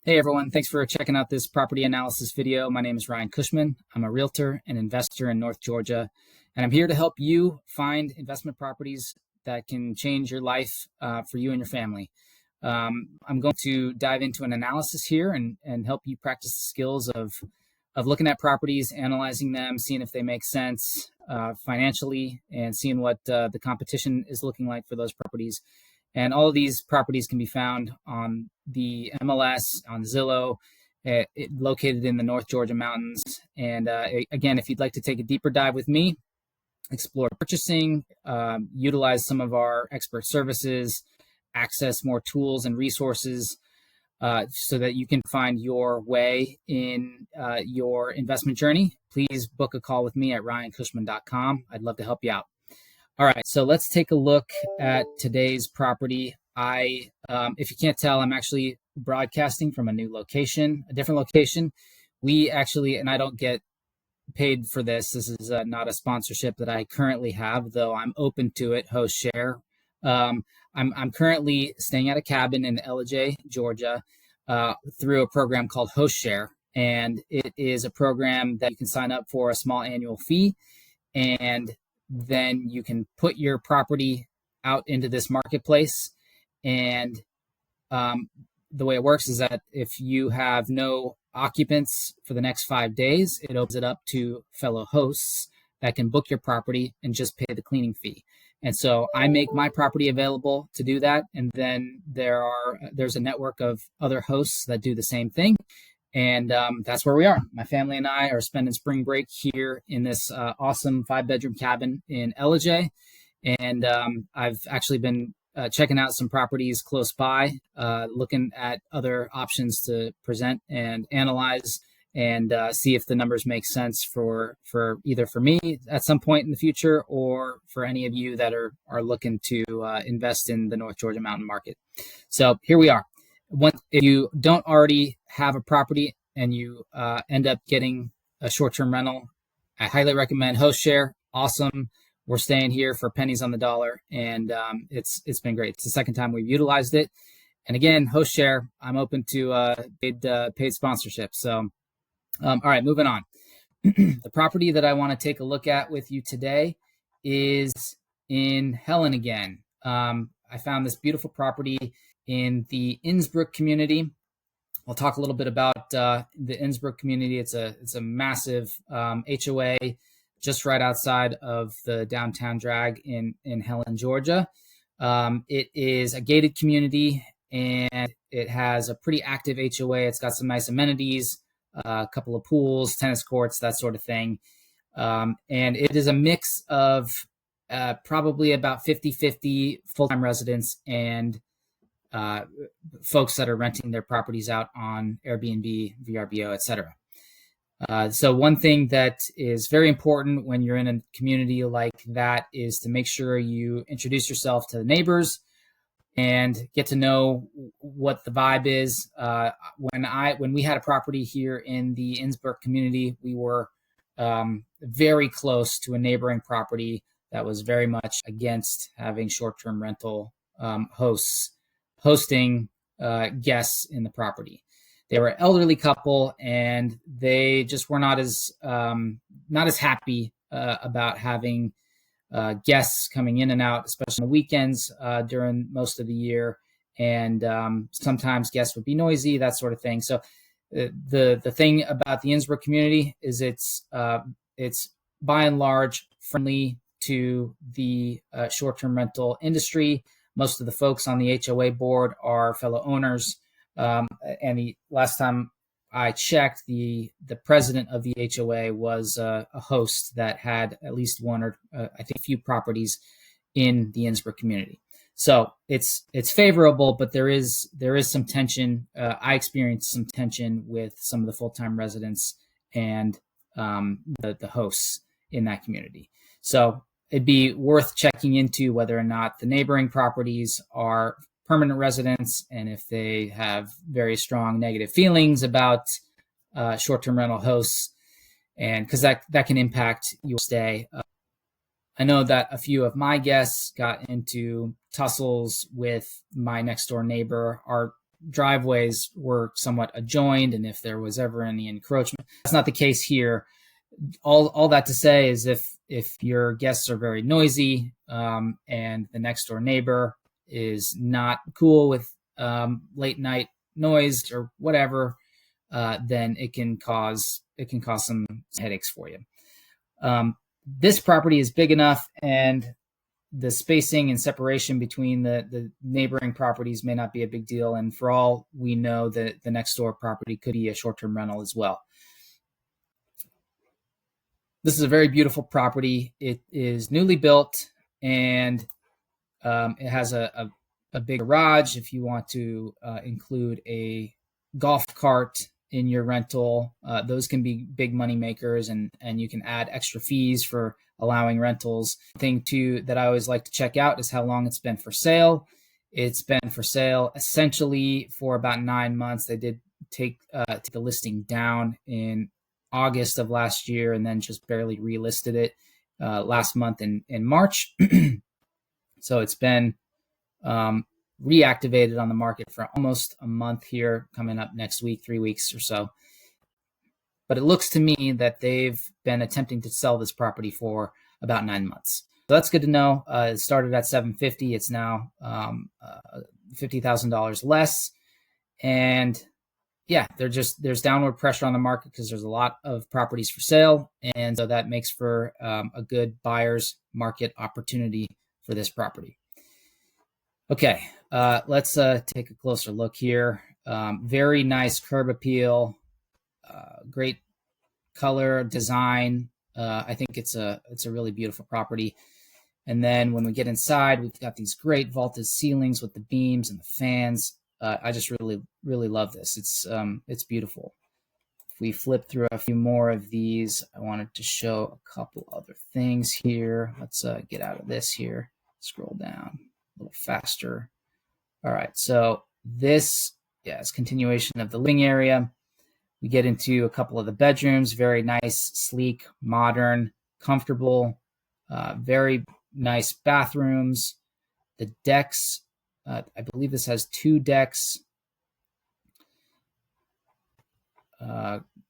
Hey everyone, thanks for checking out this property analysis video. My name is Ryan Cushman. I'm a realtor and investor in North Georgia, and I'm here to help you find investment properties that can change your life for you and your family. I'm going to dive into an analysis here and help you practice the skills of looking at properties, analyzing them, seeing if they make sense financially, and seeing what the competition is looking like for those properties. And all of these properties can be found on the MLS, on Zillow, located in the North Georgia mountains. And again, if you'd like to take a deeper dive with me, explore purchasing, utilize some of our expert services, access more tools and resources so that you can find your way in your investment journey, please book a call with me at ryancushman.com. I'd love to help you out. All right, so let's take a look at today's property. If you can't tell, I'm actually broadcasting from a new location, a different location. We actually, and I don't get paid for this. This is not a sponsorship that I currently have, though I'm open to it. Hostshare. I'm currently staying at a cabin in Ellijay, Georgia, through a program called Hostshare, and it is a program that you can sign up for a small annual fee, and then you can put your property out into this marketplace. And the way it works is that if you have no occupants for the next 5 days, it opens it up to fellow hosts that can book your property and just pay the cleaning fee. And so I make my property available to do that. And then there's a network of other hosts that do the same thing. And that's where we are. My family and I are spending spring break here in this awesome 5-bedroom cabin in Ellijay. And I've actually been checking out some properties close by, looking at other options to present and analyze and see if the numbers make sense for either for me at some point in the future or for any of you that are looking to invest in the North Georgia mountain market. So here we are. If you don't already have a property and you end up getting a short-term rental, I highly recommend Hostshare. Awesome. We're staying here for pennies on the dollar, and it's been great. It's the second time we've utilized it. And again, Hostshare, I'm open to paid sponsorship. So, all right, moving on. The property that I want to take a look at with you today is in Helen again. I found this beautiful property in the Innsbruck community. I'll talk a little bit about the Innsbruck community. It's a massive HOA just right outside of the downtown drag in Helen, Georgia. It is a gated community and it has a pretty active HOA. It's got some nice amenities, a couple of pools, tennis courts, that sort of thing. And it is a mix of probably about 50-50 full-time residents and folks that are renting their properties out on Airbnb, VRBO, etc. So one thing that is very important when you're in a community like that is to make sure you introduce yourself to the neighbors and get to know what the vibe is. When we had a property here in the Innsbruck community, we were very close to a neighboring property that was very much against having short-term rental hosts hosting guests in the property. They were an elderly couple, and they just were not as happy about having guests coming in and out, especially on the weekends during most of the year. And sometimes guests would be noisy, that sort of thing. So the thing about the Innsbruck community is it's by and large friendly to the short-term rental industry. Most of the folks on the HOA board are fellow owners. And the last time I checked, the president of the HOA was a host that had at least one or I think a few properties in the Innsbruck community. So it's favorable, but there is some tension. I experienced some tension with some of the full-time residents and the hosts in that community. So it'd be worth checking into whether or not the neighboring properties are permanent residents and if they have very strong negative feelings about short-term rental hosts, and because that can impact your stay. I know that a few of my guests got into tussles with my next door neighbor. Our driveways were somewhat adjoined and if there was ever any encroachment. That's not the case here. All that to say is if your guests are very noisy and the next door neighbor is not cool with late night noise or whatever, then it can cause some headaches for you. This property is big enough, and the spacing and separation between the neighboring properties may not be a big deal. And for all we know, the next door property could be a short-term rental as well. This is a very beautiful property. It is newly built, and it has a big garage if you want to include a golf cart in your rental. Those can be big money makers, and you can add extra fees for allowing rentals. Thing too that I always like to check out is how long it's been for sale. It's been for sale essentially for about 9 months. They did take the listing down in August of last year and then just barely relisted it last month in March. So it's been reactivated on the market for almost a month here, coming up next week, 3 weeks or so. But it looks to me that they've been attempting to sell this property for about 9 months. So that's good to know. It started at $750. It's now $50,000 less. And yeah, there's downward pressure on the market because there's a lot of properties for sale. And so that makes for a good buyer's market opportunity for this property. Okay, let's take a closer look here. Very nice curb appeal, great color design. I think it's a really beautiful property. And then when we get inside, we've got these great vaulted ceilings with the beams and the fans. I just really love this. It's beautiful. If we flip through a few more of these, I wanted to show a couple other things here. Let's get out of this here. Scroll down a little faster. All right, so this is continuation of the living area. We get into a couple of the bedrooms. Very nice, sleek, modern, comfortable, very nice bathrooms. The decks, I believe this has 2 decks.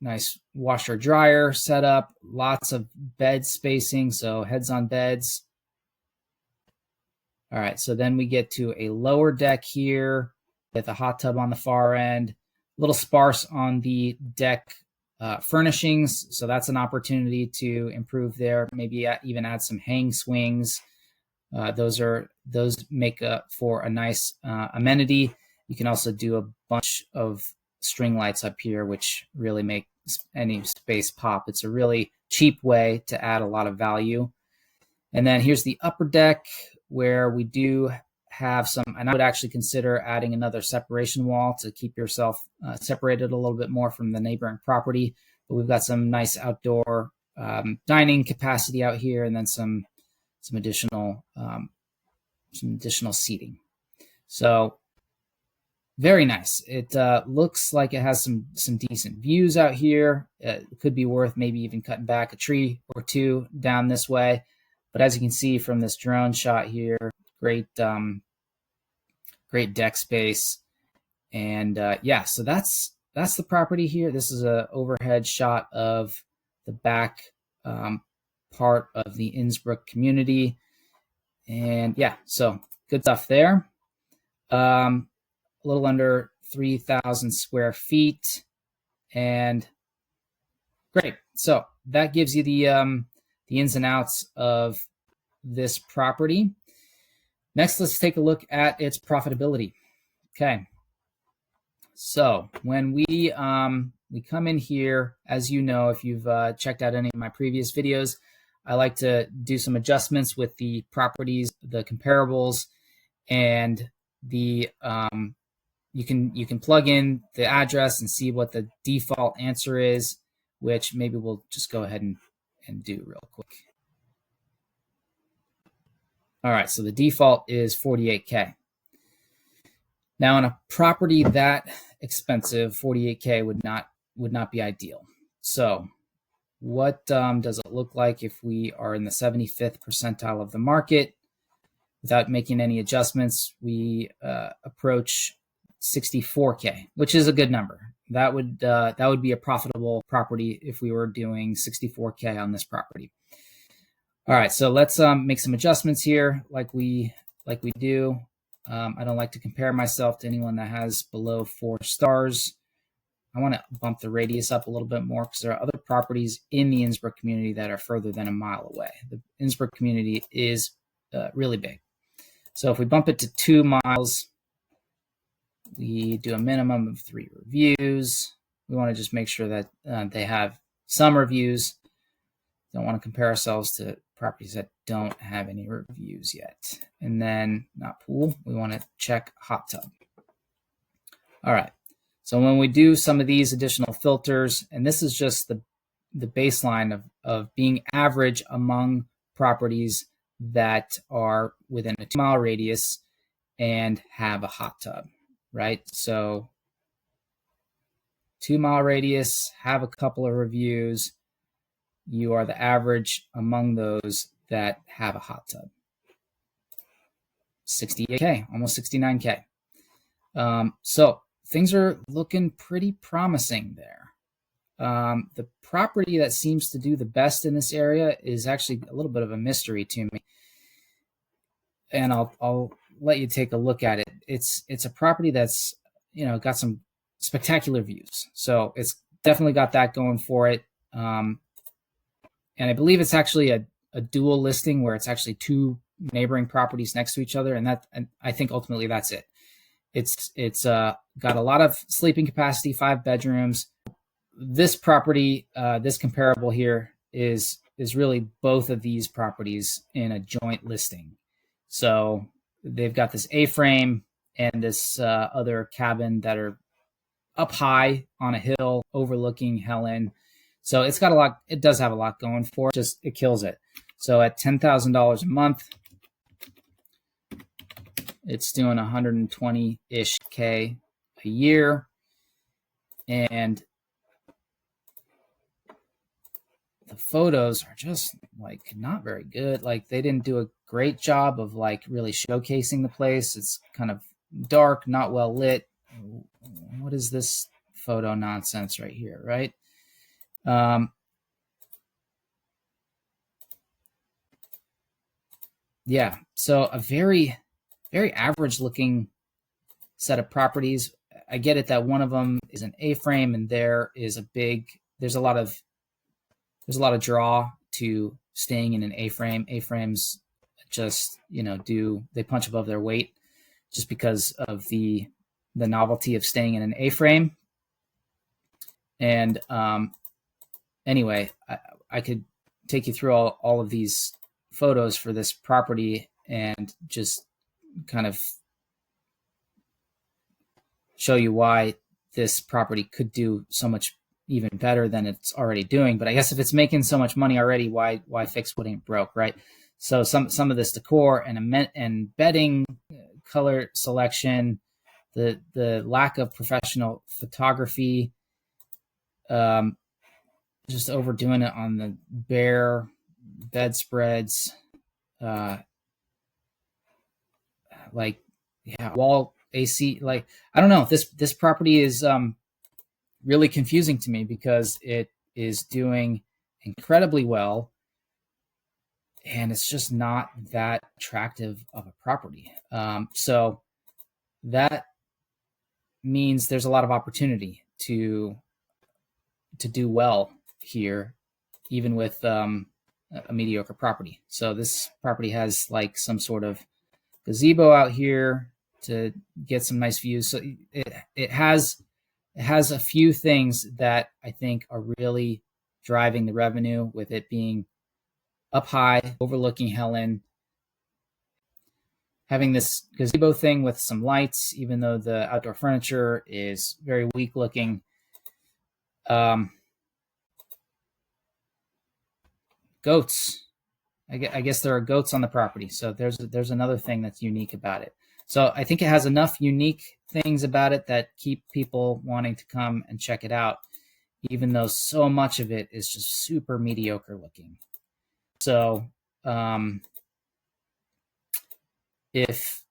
Nice washer dryer setup, lots of bed spacing, so heads on beds. All right, so then we get to a lower deck here with a hot tub on the far end. A little sparse on the deck furnishings, so that's an opportunity to improve there. Maybe even add some hang swings. Those make for a nice amenity. You can also do a bunch of string lights up here, which really make any space pop. It's a really cheap way to add a lot of value. And then here's the upper deck where we do have some, and I would actually consider adding another separation wall to keep yourself separated a little bit more from the neighboring property. But we've got some nice outdoor dining capacity out here, and then some additional seating. So very nice. It looks like it has some decent views out here. It could be worth maybe even cutting back a tree or two down this way. But as you can see from this drone shot here, great deck space. And yeah, so that's the property here. This is an overhead shot of the back part of the Innsbruck community. And yeah, so good stuff there. A little under 3,000 square feet. And great. So that gives you the ins and outs of this property. Next, let's take a look at its profitability. Okay. So when we come in here, as you know, if you've checked out any of my previous videos, I like to do some adjustments with the properties, the comparables, and the you can plug in the address and see what the default answer is, which maybe we'll just go ahead and do real quick. All right, so the default is 48K. Now, on a property that expensive, 48K would not be ideal. So what does it look like if we are in the 75th percentile of the market? Without making any adjustments, we approach 64K, which is a good number. That would be a profitable property if we were doing 64K on this property. All right, so let's make some adjustments here, like we do. I don't like to compare myself to anyone that has below 4 stars. I want to bump the radius up a little bit more because there are other properties in the Innsbruck community that are further than a mile away. The Innsbruck community is really big. So if we bump it to 2 miles, we do a minimum of 3 reviews. We want to just make sure that they have some reviews. Don't want to compare ourselves to properties that don't have any reviews yet. And then not pool, we want to check hot tub. All right. So when we do some of these additional filters, and this is just the baseline of being average among properties that are within a 2-mile radius and have a hot tub, right? So 2-mile radius, have a couple of reviews. You are the average among those that have a hot tub. 68K, almost 69K. So things are looking pretty promising there. The property that seems to do the best in this area is actually a little bit of a mystery to me. And I'll let you take a look at it. It's a property that's, got some spectacular views. So it's definitely got that going for it. And I believe it's actually a dual listing where it's actually 2 neighboring properties next to each other. And I think ultimately that's it. It's got a lot of sleeping capacity, 5 bedrooms. This property, this comparable here is really both of these properties in a joint listing. So they've got this A-frame and this other cabin that are up high on a hill overlooking Helen. So it's got a lot. It does have a lot going for it. Just it kills it. So at $10,000 a month, it's doing 120-ish K a year, and the photos are just like not very good. Like they didn't do a great job of like really showcasing the place. It's kind of dark, not well lit. What is this photo nonsense right here, right? Yeah, so a very, very average looking set of properties. I get it that one of them is an A-frame and there's a lot of draw to staying in an A-frame. A-frames just, they punch above their weight just because of the novelty of staying in an A-frame. And anyway, I could take you through all of these photos for this property and just kind of show you why this property could do so much even better than it's already doing. But I guess if it's making so much money already, why fix what ain't broke, right? So some of this decor and bedding, color selection, the lack of professional photography, just overdoing it on the bare bedspreads, wall AC. Like, I don't know. This property is really confusing to me because it is doing incredibly well, and it's just not that attractive of a property. So that means there's a lot of opportunity to do well here, even with a mediocre property. So this property has like some sort of gazebo out here to get some nice views. So it has a few things that I think are really driving the revenue, with it being up high, overlooking Helen, having this gazebo thing with some lights, even though the outdoor furniture is very weak looking. Goats. I guess there are goats on the property. So there's another thing that's unique about it. So I think it has enough unique things about it that keep people wanting to come and check it out, even though so much of it is just super mediocre looking. So if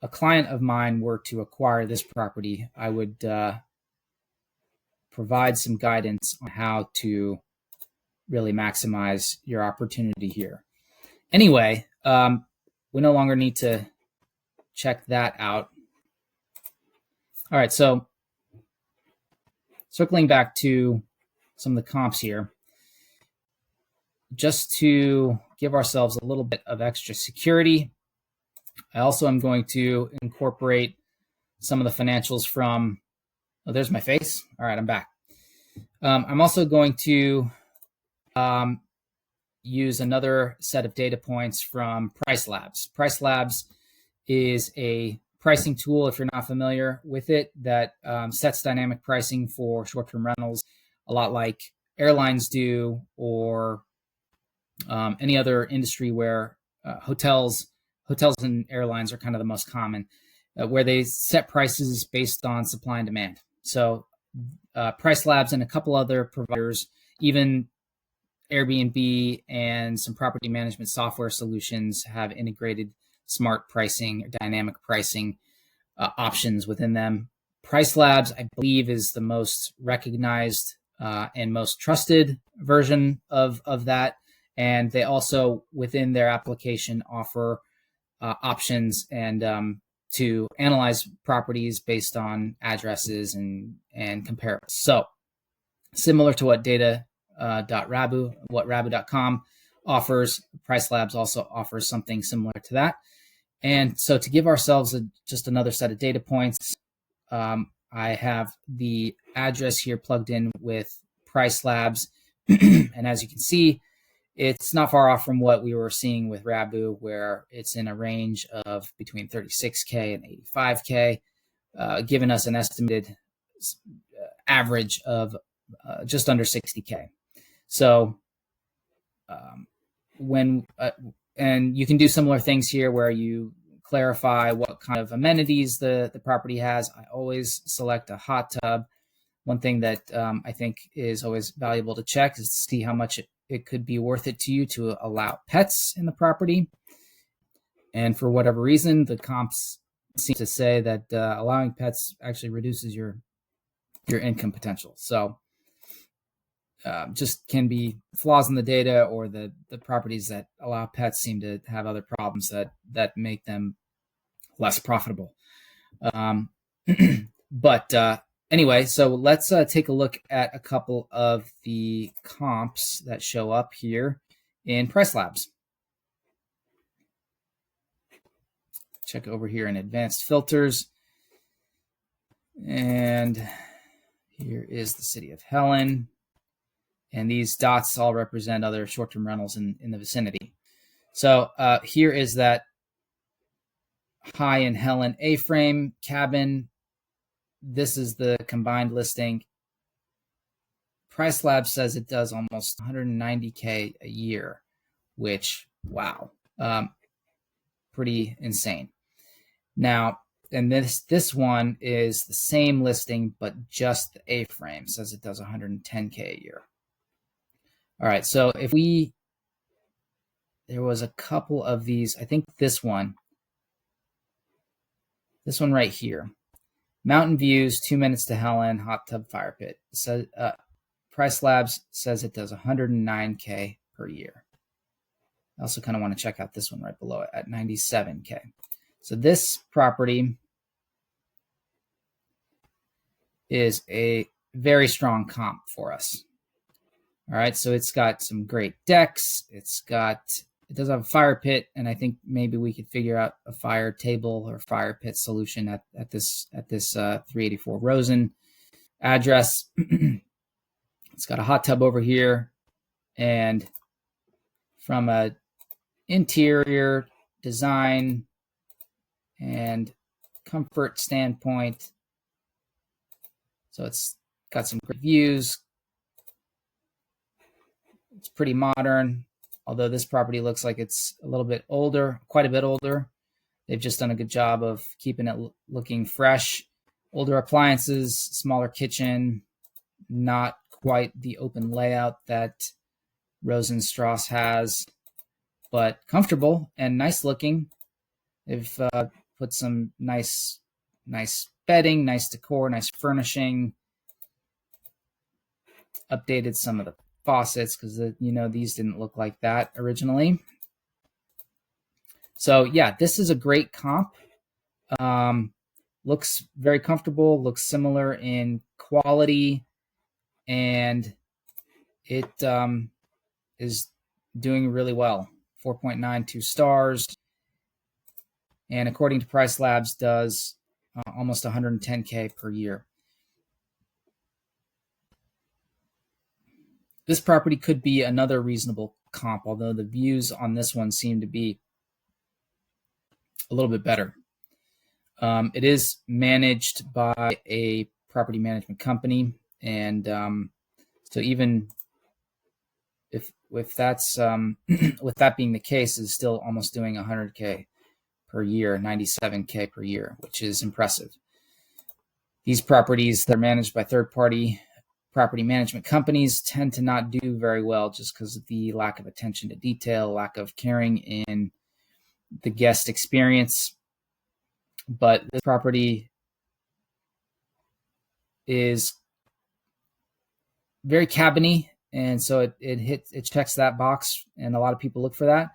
a client of mine were to acquire this property, I would provide some guidance on how to really maximize your opportunity here. Anyway, we no longer need to check that out. All right, so circling back to some of the comps here, just to give ourselves a little bit of extra security, I also am going to incorporate some of the financials from, oh, there's my face. All right, I'm back. I'm also going to use another set of data points from Price Labs. Price Labs is a pricing tool, if you're not familiar with it, that sets dynamic pricing for short-term rentals, a lot like airlines do, or any other industry where hotels and airlines are kind of the most common, where they set prices based on supply and demand. So Price Labs and a couple other providers, even Airbnb and some property management software solutions, have integrated smart pricing or dynamic pricing options within them. Price Labs, I believe, is the most recognized and most trusted version of that. And they also, within their application, offer options and to analyze properties based on addresses and compare. So similar to what Rabu.com offers, Price Labs also offers something similar to that. And so to give ourselves just another set of data points, I have the address here plugged in with Price Labs. And as you can see, it's not far off from what we were seeing with Rabu, where it's in a range of between 36K and 85K, giving us an estimated average of just under 60K. So and you can do similar things here where you clarify what kind of amenities the property has. I always select a hot tub. One thing that I think is always valuable to check is to see how much it could be worth it to you to allow pets in the property. And for whatever reason, the comps seem to say that allowing pets actually reduces your income potential. So just can be flaws in the data, or the properties that allow pets seem to have other problems that make them less profitable. But anyway, so let's take a look at a couple of the comps that show up here in Price Labs. Check over here in advanced filters. And here is the city of Helen. And these dots all represent other short-term rentals in the vicinity. So here is that high in Helen A-frame cabin. This is the combined listing. Price Labs says it does almost 190K a year, which, wow, pretty insane. Now, and this one is the same listing, but just the A-frame says it does 110K a year. All right, so there was a couple of these. I think this one right here, mountain views, 2 minutes to Helen, hot tub, fire pit. So Price Labs says it does 109K per year. I also kind of want to check out this one right below it at 97K. So this property is a very strong comp for us. All right, so it's got some great decks. It does have a fire pit, and I think maybe we could figure out a fire table or fire pit solution at this 384 Rosen address. It's got a hot tub over here, and from a interior design and comfort standpoint, so it's got some great views. It's pretty modern, although this property looks like it's a little bit older, quite a bit older. They've just done a good job of keeping it looking fresh. Older appliances, smaller kitchen, not quite the open layout that Rosen Strasse has, but comfortable and nice looking. They've put some nice bedding, nice decor, nice furnishing, updated some of the faucets because these didn't look like that originally. So yeah, this is a great comp. Looks very comfortable, looks similar in quality, and it is doing really well. 4.92 stars, and according to Price Labs, does almost 110K per year. This property could be another reasonable comp, although the views on this one seem to be a little bit better. It is managed by a property management company, and so even if that's with that being the case, is still almost doing 100K per year, 97K per year, which is impressive. These properties that are managed by third-party property management companies tend to not do very well just because of the lack of attention to detail, lack of caring in the guest experience. But this property is very cabiny, and so it checks that box, and a lot of people look for that.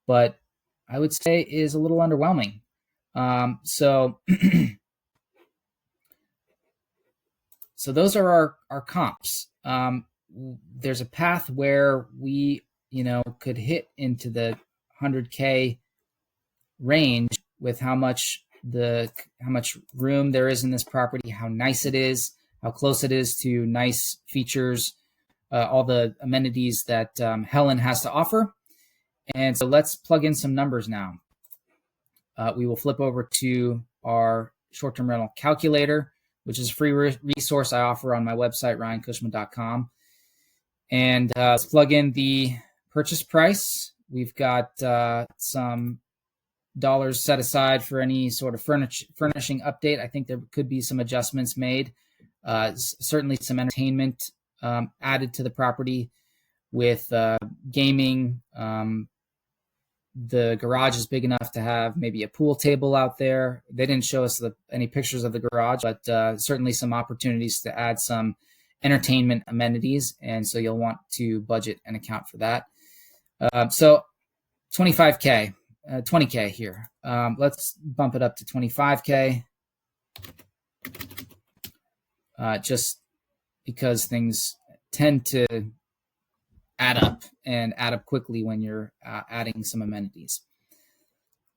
But I would say is a little underwhelming. So those are our comps. There's a path where we could hit into the 100K range with how much room there is in this property, how nice it is, how close it is to nice features, all the amenities that Helen has to offer. And so let's plug in some numbers now. We will flip over to our short-term rental calculator, which is a free resource I offer on my website, ryancushman.com. And let's plug in the purchase price. We've got some dollars set aside for any sort of furnishing update. I think there could be some adjustments made. Certainly some entertainment added to the property with gaming. The garage is big enough to have maybe a pool table out there. They didn't show us any pictures of the garage, but certainly some opportunities to add some entertainment amenities. And so you'll want to budget and account for that. So 25K. 20K here. Let's bump it up to 25K. Just because things tend to add up quickly when you're adding some amenities.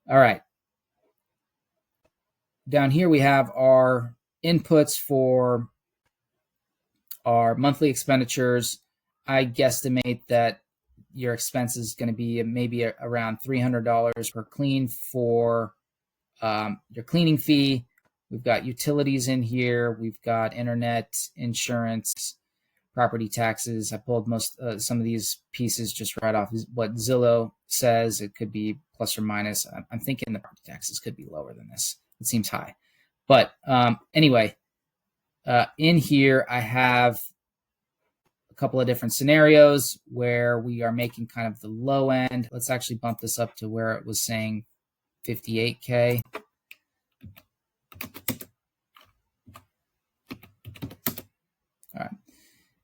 All right. Down here we have our inputs for our monthly expenditures. I guesstimate that your expense is going to be maybe around $300 per clean for your cleaning fee. We've got utilities in here. We've got internet, insurance, property taxes. I pulled some of these pieces just right off what Zillow says. It could be plus or minus. I'm thinking the property taxes could be lower than this. It seems high. But anyway, in here I have a couple of different scenarios where we are making kind of the low end. Let's actually bump this up to where it was saying 58K. All right.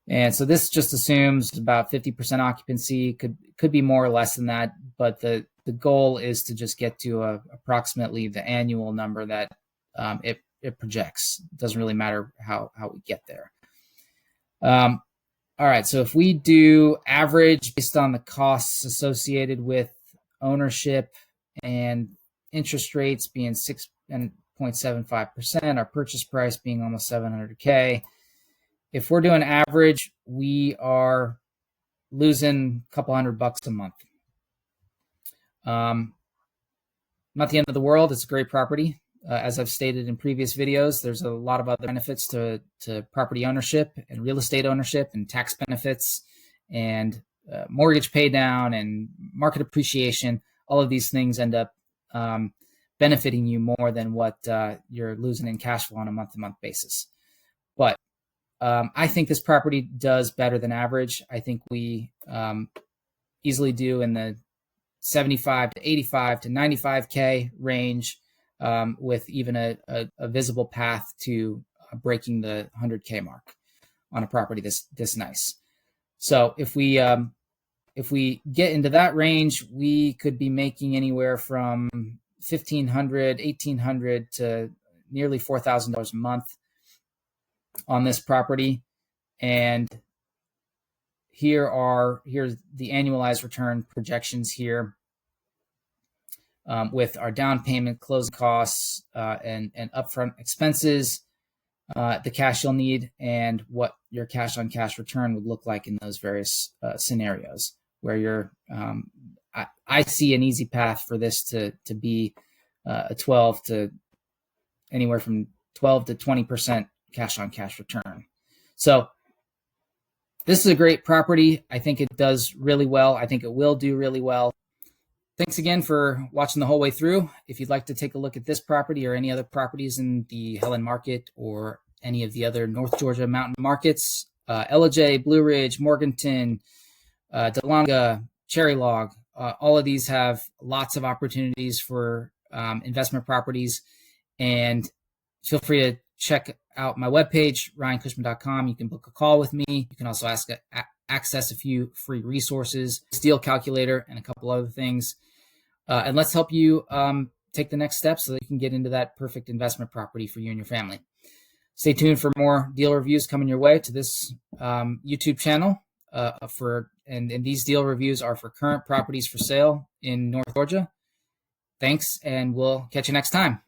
And so this just assumes about 50% occupancy. Could be more or less than that, but the goal is to just get to approximately the annual number that it projects. It doesn't really matter how we get there. All right, so if we do average based on the costs associated with ownership and interest rates being 6.75%, our purchase price being almost 700K. If we're doing average, we are losing a couple $100 a month. Not the end of the world. It's a great property. As I've stated in previous videos, there's a lot of other benefits to property ownership and real estate ownership and tax benefits and mortgage pay down and market appreciation. All of these things end up benefiting you more than what you're losing in cash flow on a month-to-month basis. But I think this property does better than average. I think we easily do in the 75 to 85 to 95K range. with even a visible path to breaking the 100K mark on a property this nice. So if we get into that range, we could be making anywhere from $1,500, $1,800 to nearly $4,000 a month on this property. And here's the annualized return projections here, with our down payment, closing costs, and upfront expenses, the cash you'll need, and what your cash on cash return would look like in those various scenarios where you're I see an easy path for this to be a 12 to anywhere from 12 to 20% cash on cash return. So this is a great property. I think it does really well. I think it will do really well. Thanks again for watching the whole way through. If you'd like to take a look at this property or any other properties in the Helen market or any of the other North Georgia mountain markets, Ellijay, Blue Ridge, Morganton, Dahlonega, Cherry Log, all of these have lots of opportunities for investment properties. And feel free to check out my webpage, ryancushman.com. You can book a call with me. You can also access a few free resources, deal calculator, and a couple other things. And let's help you take the next steps so that you can get into that perfect investment property for you and your family. Stay tuned for more deal reviews coming your way to this YouTube channel. And these deal reviews are for current properties for sale in North Georgia. Thanks, and we'll catch you next time.